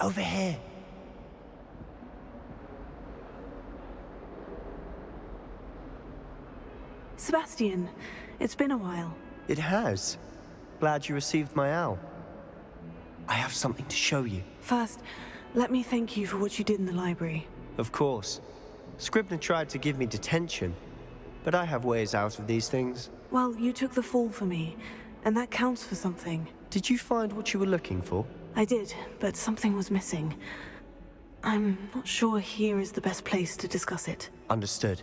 Over here. Sebastian, it's been a while. It has. Glad you received my owl. I have something to show you. First, let me thank you for what you did in the library. Of course. Scribner tried to give me detention, but I have ways out of these things. Well, you took the fall for me, and that counts for something. Did you find what you were looking for? I did, but something was missing. I'm not sure here is the best place to discuss it. Understood.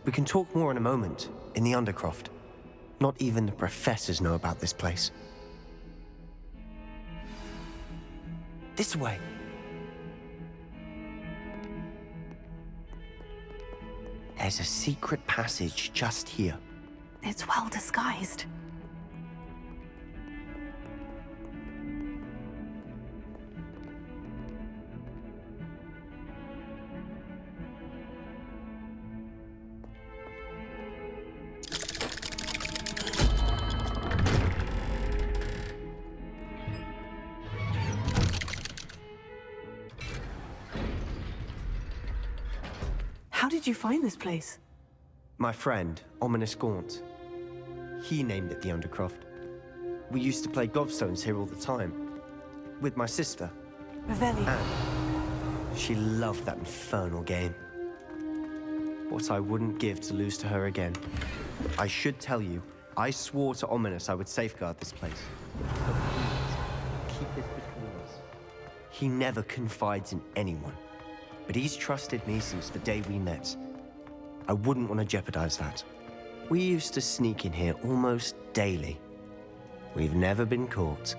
We can talk more in a moment, in the Undercroft. Not even the professors know about this place. This way. There's a secret passage just here. It's well disguised. How did you find this place? My friend, Ominous Gaunt. He named it the Undercroft. We used to play gobstones here all the time. With my sister, Ravelli. Anne. She loved that infernal game. What I wouldn't give to lose to her again. I should tell you, I swore to Ominous I would safeguard this place. But please, keep this between us. He never confides in anyone. But he's trusted me since the day we met. I wouldn't want to jeopardize that. We used to sneak in here almost daily. We've never been caught.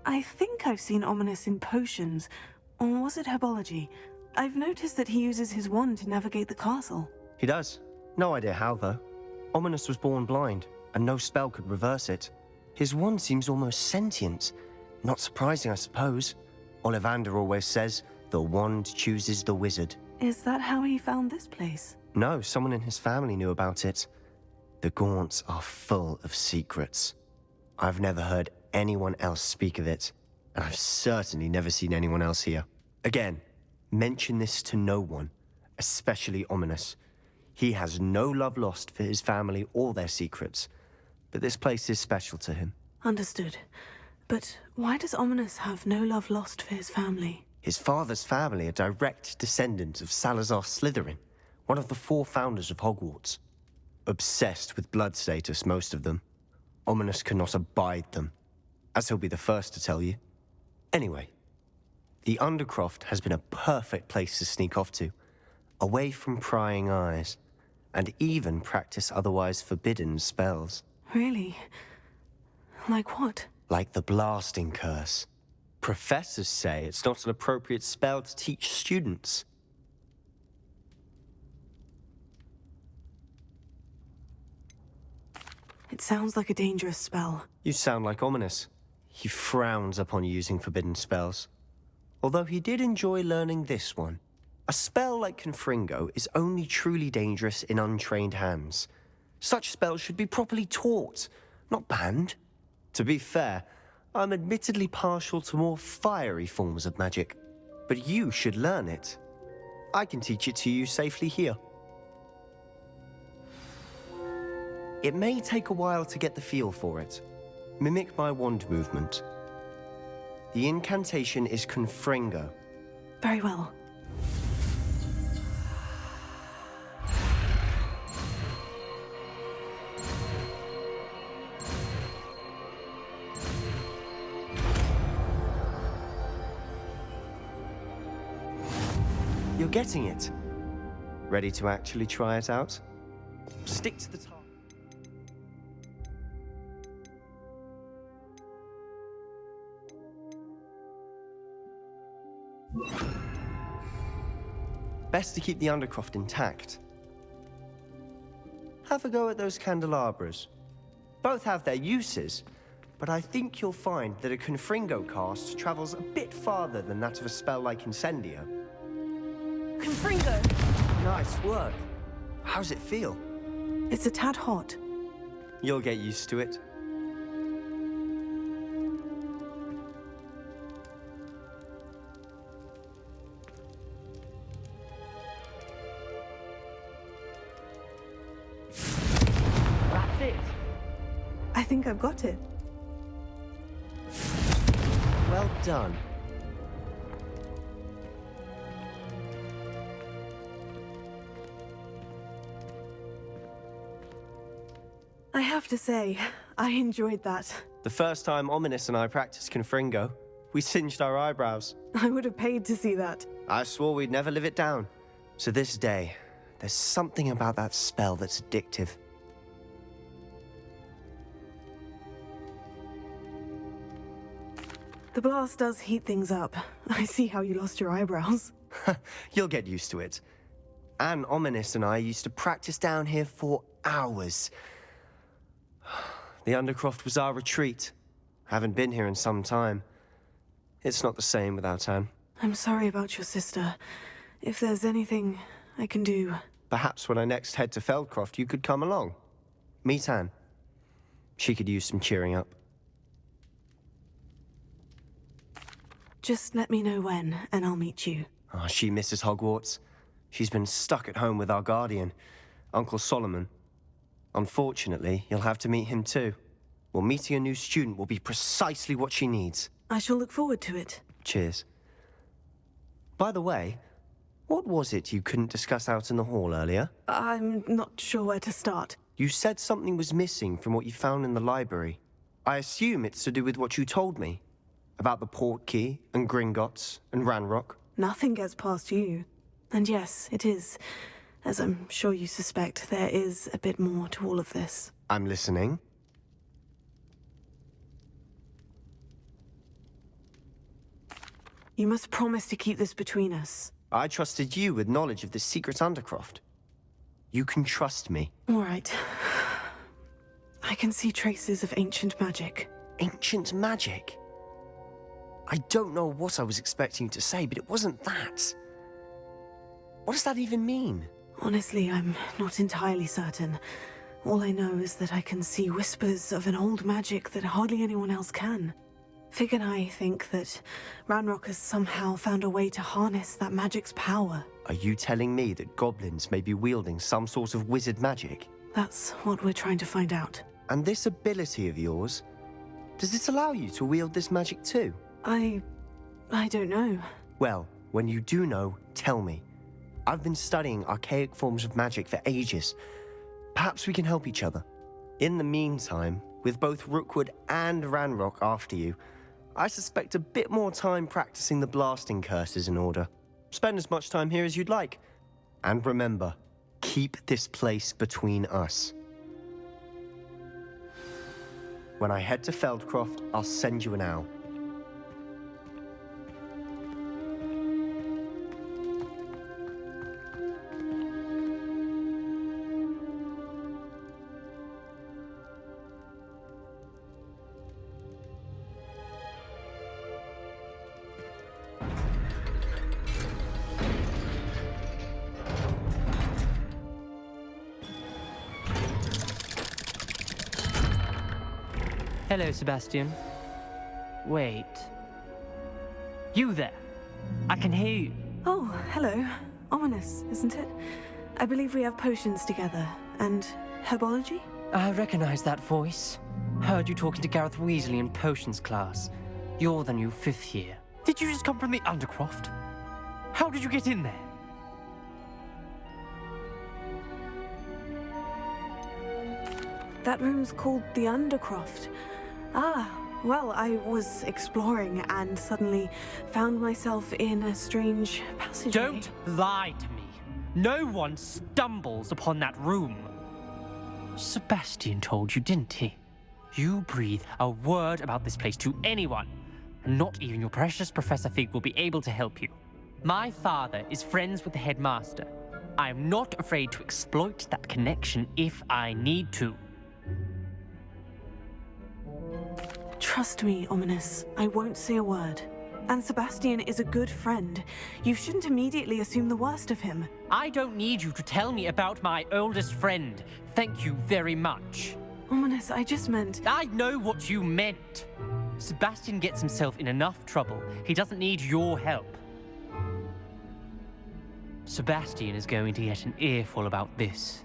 I think I've seen Ominous in potions. Or was it herbology? I've noticed that he uses his wand to navigate the castle. He does. No idea how, though. Ominous was born blind, and no spell could reverse it. His wand seems almost sentient. Not surprising, I suppose. Ollivander always says, the wand chooses the wizard. Is that how he found this place? No, someone in his family knew about it. The Gaunts are full of secrets. I've never heard anyone else speak of it, and I've certainly never seen anyone else here. Again, mention this to no one, especially Ominous. He has no love lost for his family or their secrets, but this place is special to him. Understood. But why does Ominous have no love lost for his family? His father's family are direct descendants of Salazar Slytherin, one of the 4 founders of Hogwarts. Obsessed with blood status, most of them. Ominous cannot abide them, as he'll be the first to tell you. Anyway, the Undercroft has been a perfect place to sneak off to, away from prying eyes, and even practice otherwise forbidden spells. Really? Like what? Like the blasting curse. Professors say it's not an appropriate spell to teach students. It sounds like a dangerous spell. You sound like Ominous. He frowns upon using forbidden spells. Although he did enjoy learning this one. A spell like Confringo is only truly dangerous in untrained hands. Such spells should be properly taught, not banned. To be fair, I'm admittedly partial to more fiery forms of magic, but you should learn it. I can teach it to you safely here. It may take a while to get the feel for it. Mimic my wand movement. The incantation is Confringo. Very well. You're getting it. Ready to actually try it out? Stick to the target. Best to keep the Undercroft intact. Have a go at those candelabras. Both have their uses, but I think you'll find that a Confringo cast travels a bit farther than that of a spell like Incendio. Confringo! Nice work. How's it feel? It's a tad hot. You'll get used to it. it. I think I've got it. Well done. I have to say, I enjoyed that. The first time Ominous and I practiced Confringo, we singed our eyebrows. I would have paid to see that. I swore we'd never live it down. To this day, there's something about that spell that's addictive. The blast does heat things up. I see how you lost your eyebrows. You'll get used to it. Anne, Ominous and I used to practice down here for hours. The Undercroft was our retreat. Haven't been here in some time. It's not the same without Anne. I'm sorry about your sister. If there's anything I can do... Perhaps when I next head to Feldcroft, you could come along. Meet Anne. She could use some cheering up. Just let me know when, and I'll meet you. Oh, she misses Hogwarts. She's been stuck at home with our guardian, Uncle Solomon. Unfortunately, you'll have to meet him too. Well, meeting a new student will be precisely what she needs. I shall look forward to it. Cheers. By the way, what was it you couldn't discuss out in the hall earlier? I'm not sure where to start. You said something was missing from what you found in the library. I assume it's to do with what you told me. About the Portkey, and Gringotts, and Ranrock. Nothing gets past you. And yes, it is. As I'm sure you suspect, there is a bit more to all of this. I'm listening. You must promise to keep this between us. I trusted you with knowledge of the secret Undercroft. You can trust me. All right. I can see traces of ancient magic. Ancient magic? I don't know what I was expecting to say, but it wasn't that. What does that even mean? Honestly, I'm not entirely certain. All I know is that I can see whispers of an old magic that hardly anyone else can. Fig and I think that Ranrock has somehow found a way to harness that magic's power. Are you telling me that goblins may be wielding some sort of wizard magic? That's what we're trying to find out. And this ability of yours, does it allow you to wield this magic too? I don't know. Well, when you do know, tell me. I've been studying archaic forms of magic for ages. Perhaps we can help each other. In the meantime, with both Rookwood and Ranrock after you, I suspect a bit more time practicing the blasting curse is in order. Spend as much time here as you'd like. And remember, keep this place between us. When I head to Feldcroft, I'll send you an owl. Hello, Sebastian. Wait. You there? I can hear you. Oh, hello. Ominous, isn't it? I believe we have potions together. And herbology? I recognize that voice. Heard you talking to Gareth Weasley in potions class. You're the new 5th year. Did you just come from the Undercroft? How did you get in there? That room's called the Undercroft. Ah, well, I was exploring and suddenly found myself in a strange passageway. Don't lie to me. No one stumbles upon that room. Sebastian told you, didn't he? You breathe a word about this place to anyone, and not even your precious Professor Fig will be able to help you. My father is friends with the headmaster. I am not afraid to exploit that connection if I need to. Trust me, Ominous. I won't say a word. And Sebastian is a good friend. You shouldn't immediately assume the worst of him. I don't need you to tell me about my oldest friend. Thank you very much. Ominous, I just meant... I know what you meant. Sebastian gets himself in enough trouble. He doesn't need your help. Sebastian is going to get an earful about this.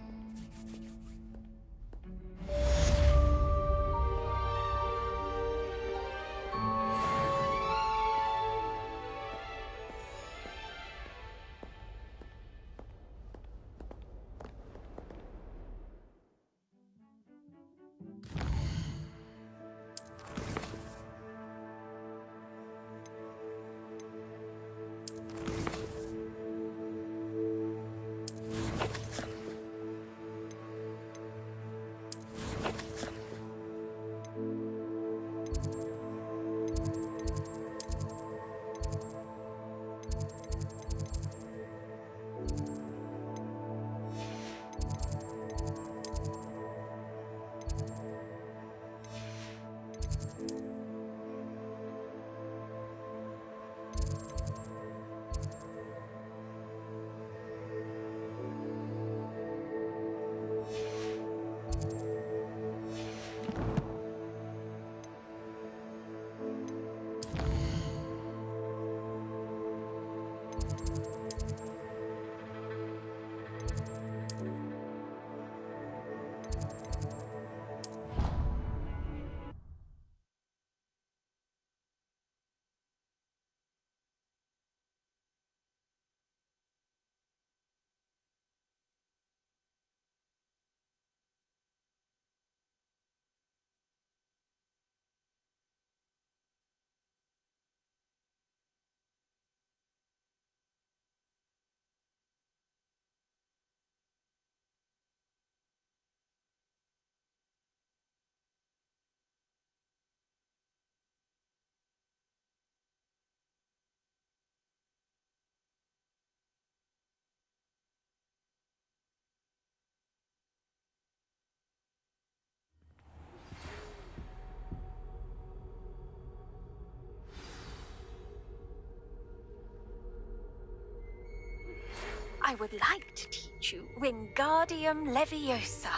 I would like to teach you Wingardium Leviosa.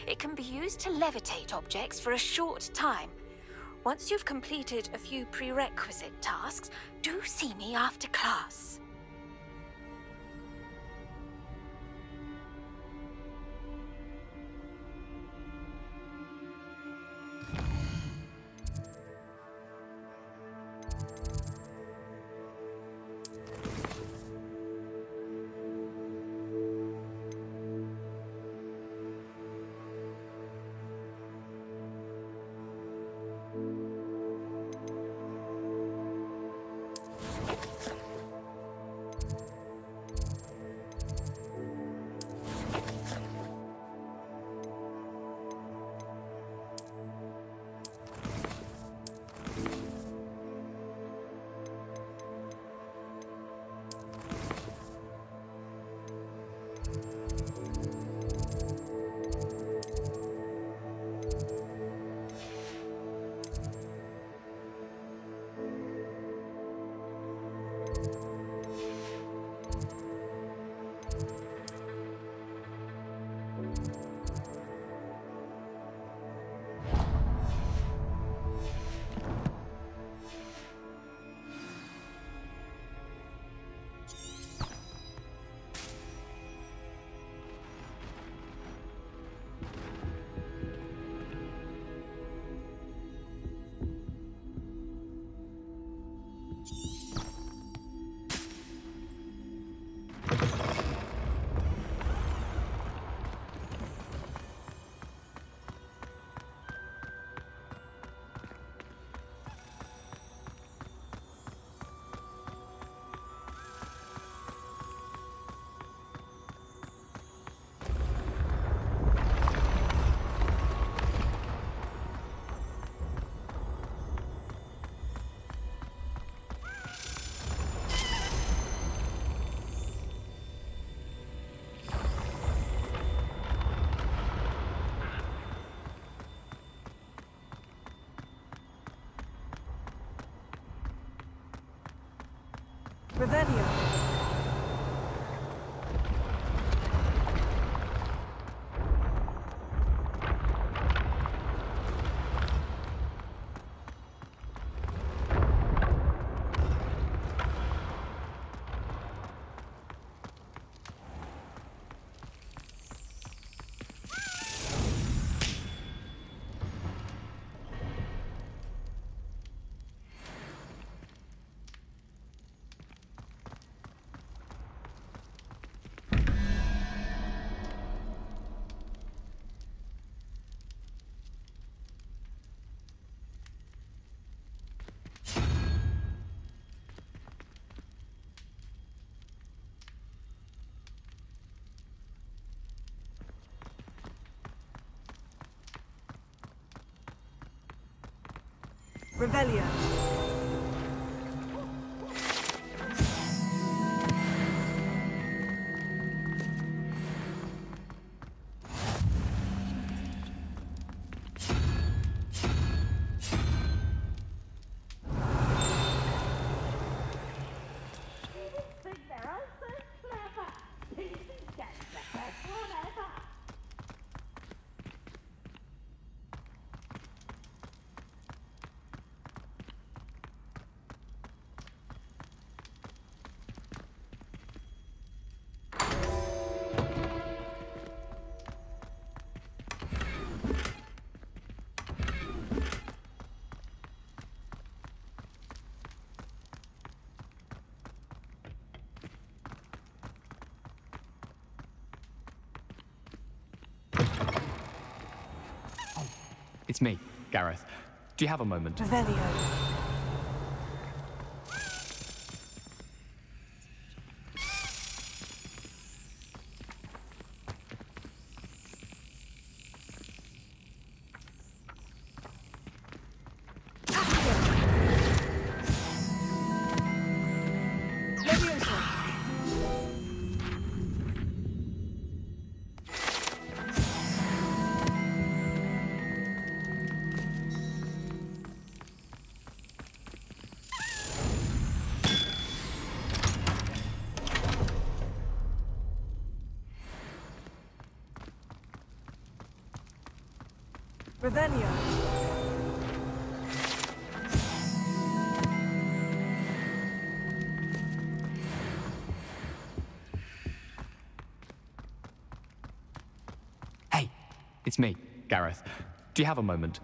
It can be used to levitate objects for a short time. Once you've completed a few prerequisite tasks, do see me after class. Revelio. Revelio. It's me, Gareth. Do you have a moment? Revelio. Revelio. Hey, it's me, Gareth. Do you have a moment?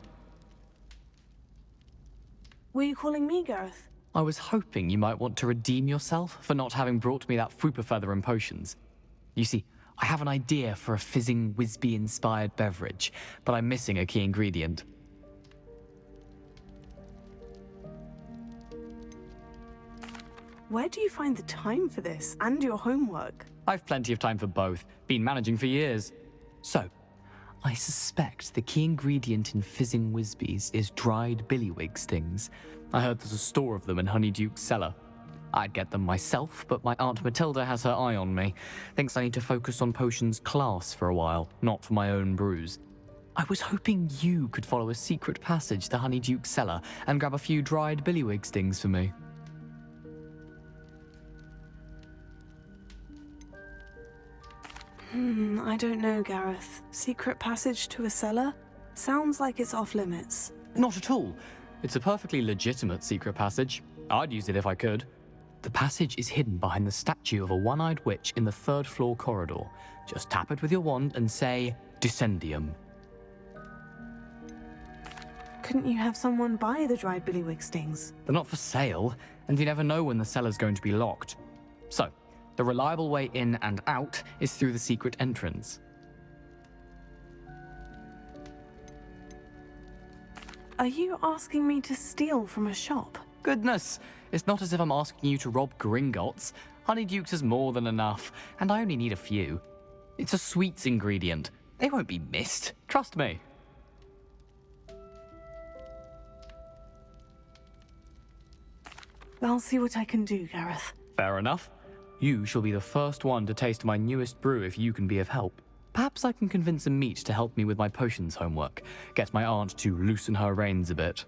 Were you calling me, Gareth? I was hoping you might want to redeem yourself for not having brought me that Fupa Feather and potions. You see, I have an idea for a fizzing Whizbee-inspired beverage, but I'm missing a key ingredient. Where do you find the time for this and your homework? I've plenty of time for both. Been managing for years. So, I suspect the key ingredient in fizzing Whizbees is dried billywig stings. I heard there's a store of them in Honeyduke's cellar. I'd get them myself, but my Aunt Matilda has her eye on me. Thinks I need to focus on potions class for a while, not for my own brews. I was hoping you could follow a secret passage to Honeyduke's cellar and grab a few dried billywig stings for me. I don't know, Gareth. Secret passage to a cellar? Sounds like it's off limits. Not at all. It's a perfectly legitimate secret passage. I'd use it if I could. The passage is hidden behind the statue of a one-eyed witch in the third-floor corridor. Just tap it with your wand and say, Descendium. Couldn't you have someone buy the dried billywig stings? They're not for sale, and you never know when the cellar's going to be locked. So, the reliable way in and out is through the secret entrance. Are you asking me to steal from a shop? Goodness, it's not as if I'm asking you to rob Gringotts. Honeyduke's is more than enough, and I only need a few. It's a sweets ingredient. They won't be missed. Trust me. I'll see what I can do, Gareth. Fair enough. You shall be the first one to taste my newest brew if you can be of help. Perhaps I can convince a meat to help me with my potions homework. Get my aunt to loosen her reins a bit.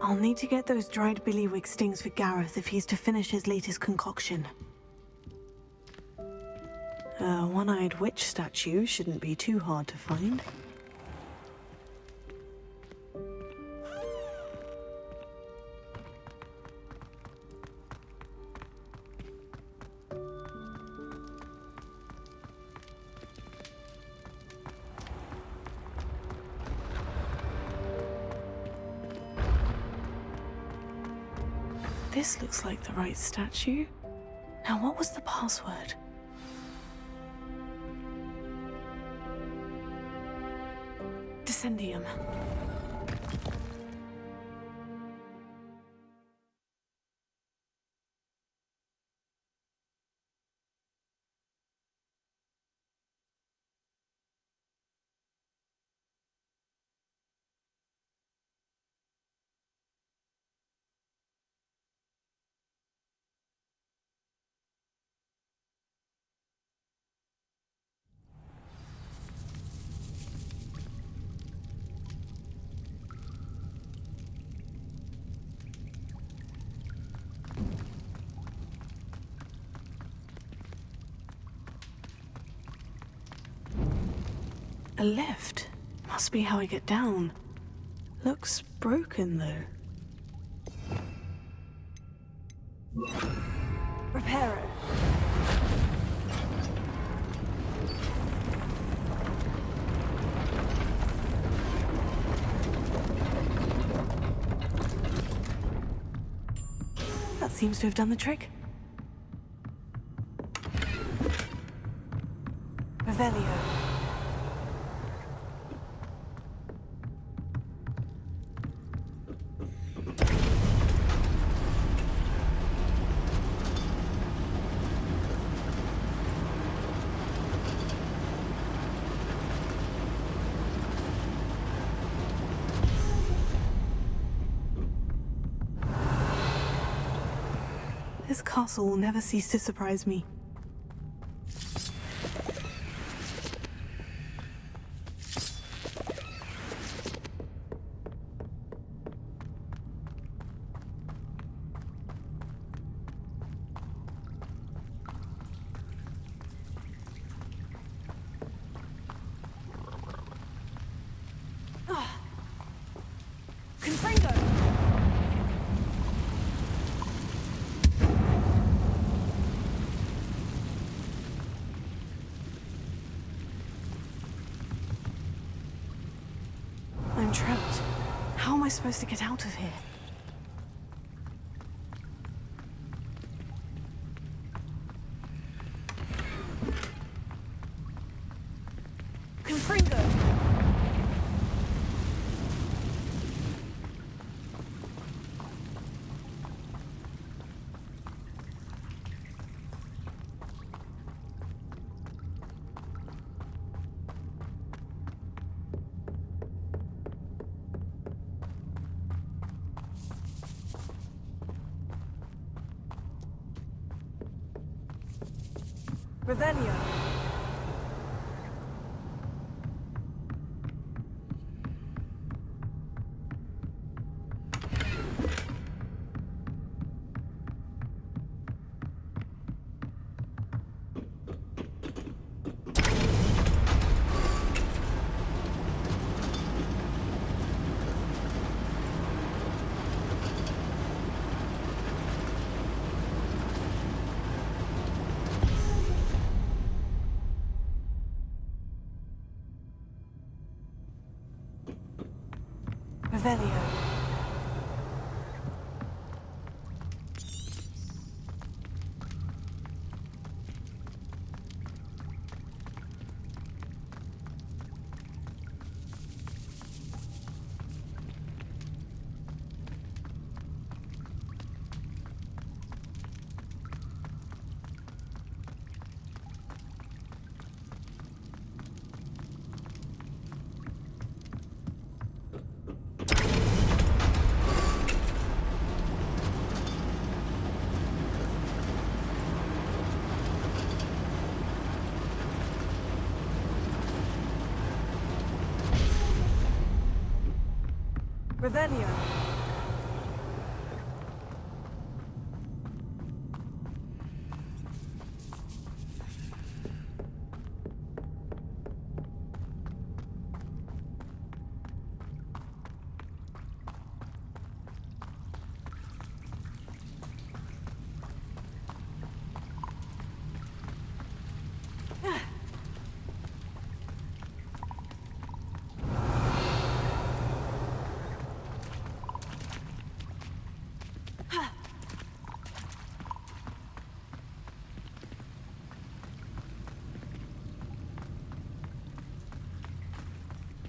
I'll need to get those dried billywig stings for Gareth if he's to finish his latest concoction. A one-eyed witch statue shouldn't be too hard to find. This looks like the right statue. Now, what was the password? Descendium. A lift. Must be how I get down. Looks broken, though. Repair it. That seems to have done the trick. Revelio. This castle will never cease to surprise me. supposed to get out of here? Confringo! Revelio. Revelio. Revelio.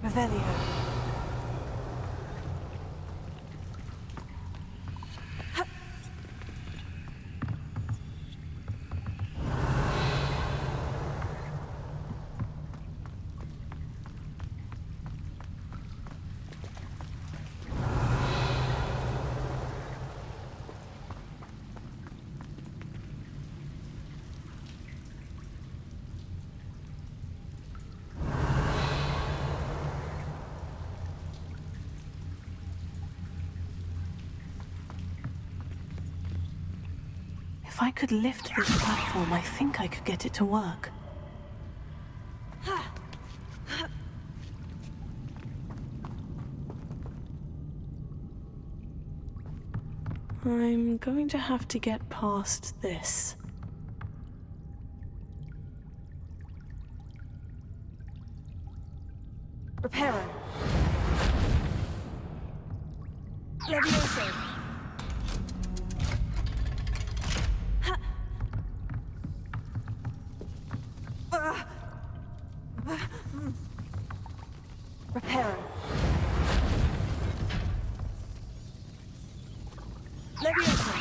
Revelio. If I could lift this platform, I think I could get it to work. I'm going to have to get past this. Reparo. Levioso. Reparo. Levioso.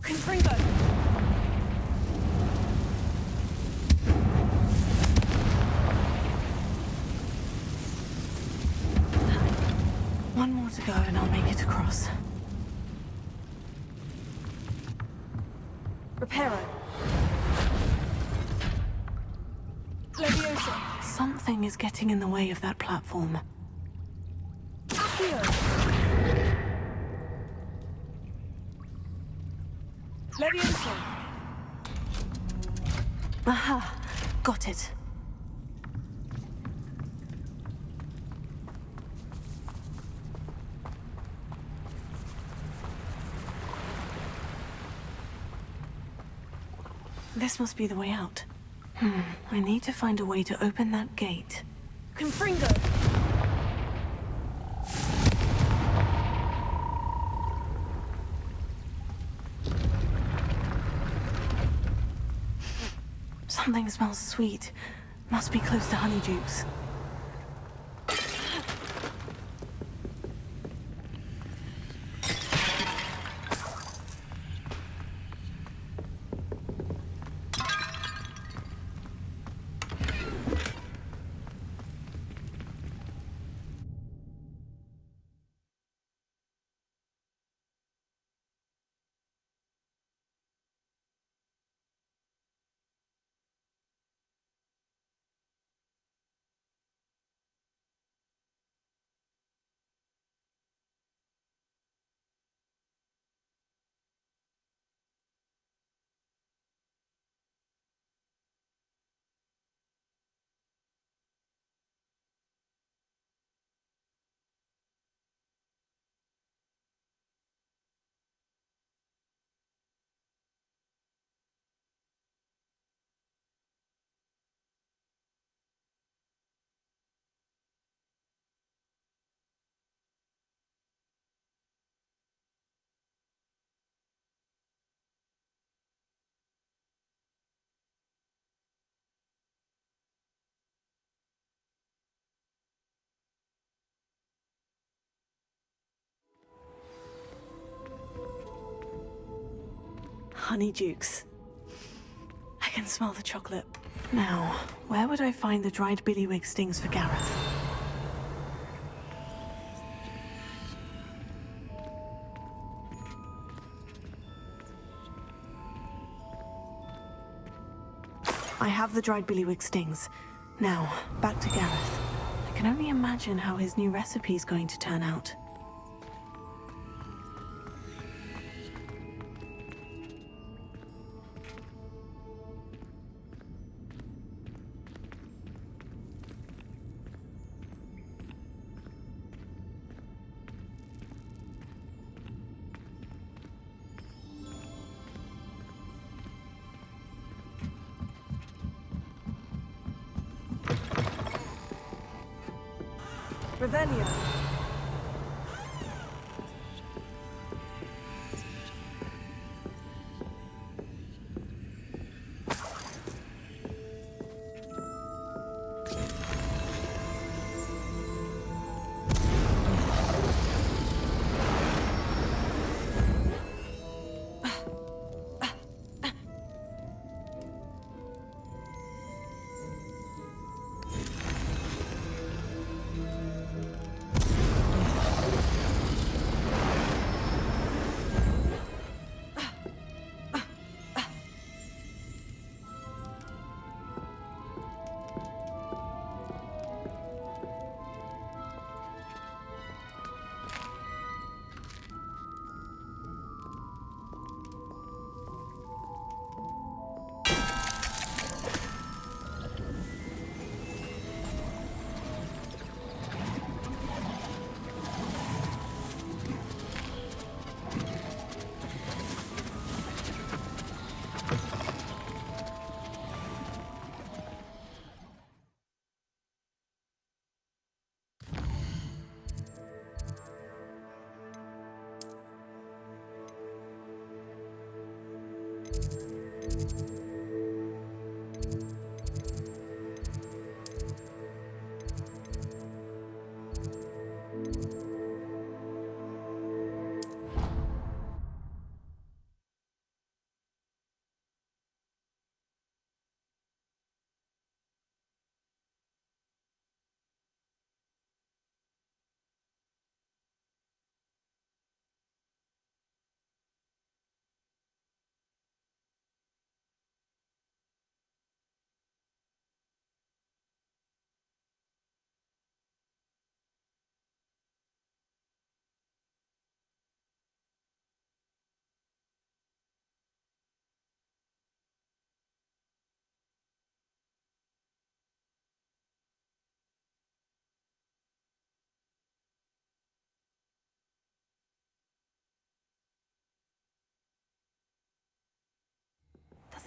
Confringo. One more to go and I'll make it across. Reparo. Leviosa. Something is getting in the way of that platform. Accio. Leviosa. Aha, got it. This must be the way out. I need to find a way to open that gate. Confringo! Something smells sweet. Must be close to Honeydukes. Honeydukes. I can smell the chocolate. Now, where would I find the dried billywig stings for Gareth? I have the dried billywig stings. Now, back to Gareth. I can only imagine how his new recipe is going to turn out. Revelio.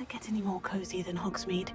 it get any more cozy than Hogsmeade?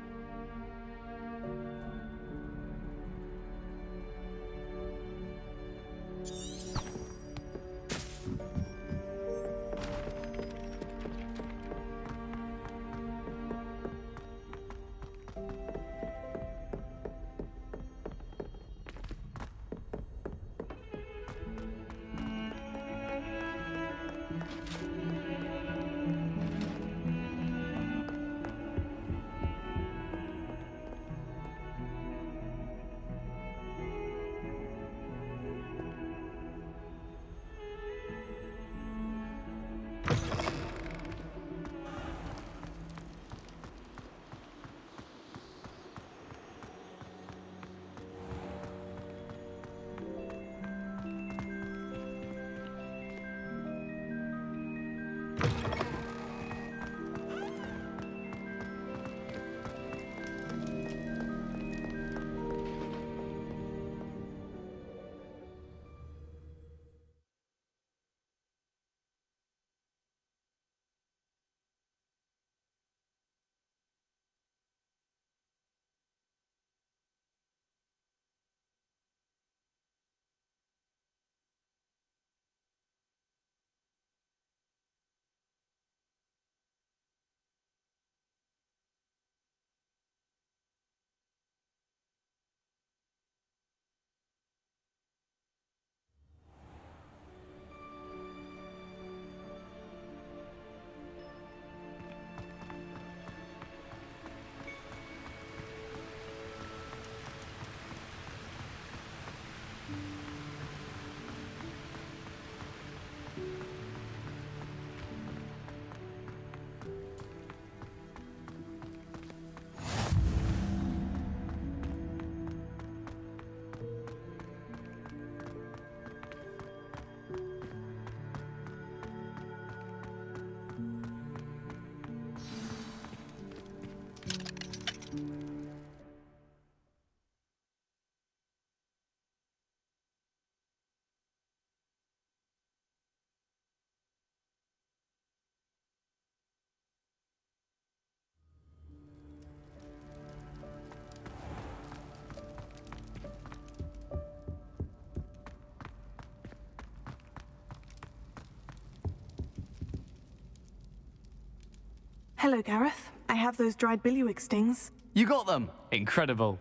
Hello, Gareth. I have those dried billywig stings. You got them! Incredible.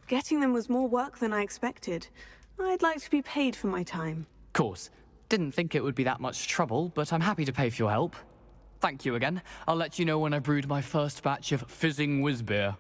Getting them was more work than I expected. I'd like to be paid for my time. Course. Didn't think it would be that much trouble, but I'm happy to pay for your help. Thank you again. I'll let you know when I've brewed my first batch of fizzing whiz beer.